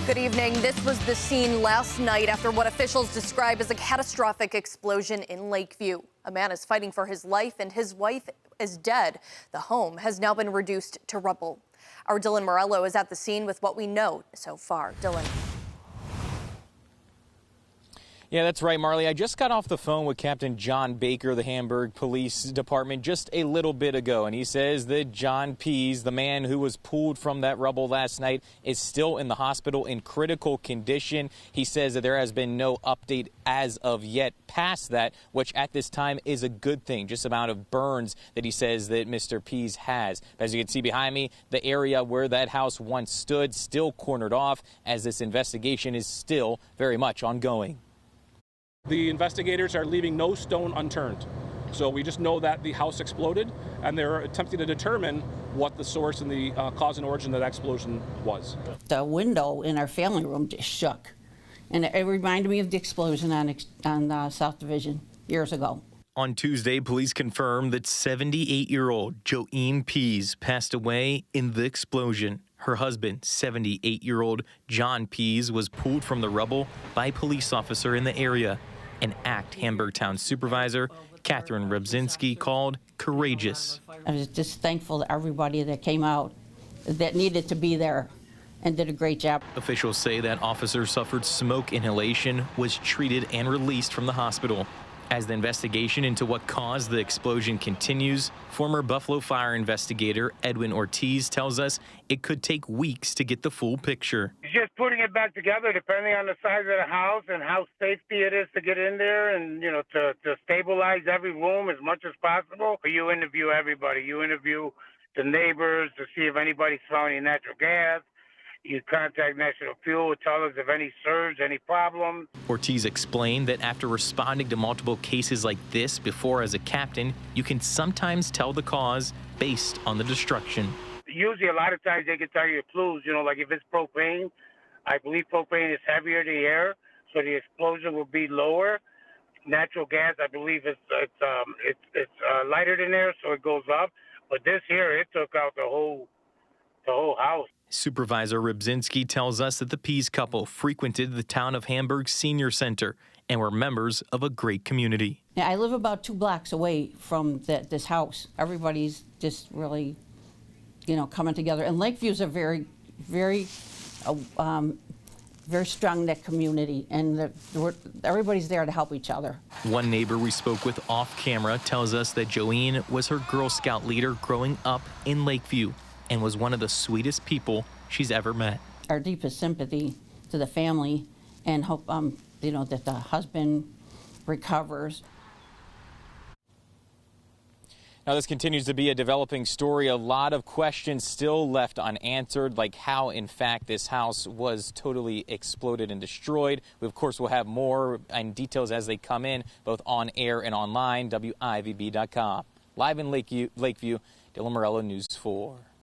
Good evening. This was the scene last night after what officials describe as a catastrophic explosion in Lakeview. A man is fighting for his life and his wife is dead. The home has now been reduced to rubble. Our Dylan Morello is at the scene with what we know so far. Dylan. Yeah, that's right, Marley. I just got off the phone with Captain John Baker, the Hamburg Police Department, just a little bit ago, and he says that John Pease, the man who was pulled from that rubble last night, is still in the hospital in critical condition. He says that there has been no update as of yet past that, which at this time is a good thing, just amount of burns that he says that Mr. Pease has. As you can see behind me, the area where that house once stood still cornered off as this investigation is still very much ongoing. The investigators are leaving no stone unturned. So we just know that the house exploded, and they're attempting to determine what the source and the cause and origin of that explosion was. The window in our family room just shook, and it reminded me of the explosion on South Division years ago. On Tuesday, police confirmed that 78-year-old Joanne Pease passed away in the explosion. Her husband, 78-year-old John Pease, was pulled from the rubble by a police officer in the area. An ACT Hamburg Town supervisor, Catherine Rebzinski, called courageous. I was just thankful to everybody that came out that needed to be there and did a great job. Officials say that officer suffered smoke inhalation, was treated and released from the hospital. As the investigation into what caused the explosion continues, former Buffalo Fire investigator Edwin Ortiz tells us it could take weeks to get the full picture. It's just putting it back together depending on the size of the house and how safety it is to get in there and, you know, to stabilize every room as much as possible. You interview everybody. You interview the neighbors to see if anybody's found any natural gas. You contact National Fuel, tell us if any surge, any problems. Ortiz explained that after responding to multiple cases like this before as a captain, you can sometimes tell the cause based on the destruction. Usually a lot of times they can tell you clues, you know, like if it's propane, I believe propane is heavier in the air, so the explosion will be lower. Natural gas, I believe it's lighter than air, so it goes up. But this here, it took out the whole house. Supervisor Rebzinski tells us that the Pease couple frequented the town of Hamburg Senior Center and were members of a great community. Yeah, I live about 2 blocks away from this house. Everybody's just really, you know, coming together. And Lakeview's a very strong-knit community, and everybody's there to help each other. One neighbor we spoke with off camera tells us that Joanne was her Girl Scout leader growing up in Lakeview and was one of the sweetest people she's ever met. Our deepest sympathy to the family, and hope you know, that the husband recovers. Now, this continues to be a developing story. A lot of questions still left unanswered, like how, in fact, this house was totally exploded and destroyed. We, of course, will have more and details as they come in, both on air and online, WIVB.com. Live in Lakeview, Dylan Morello, News 4.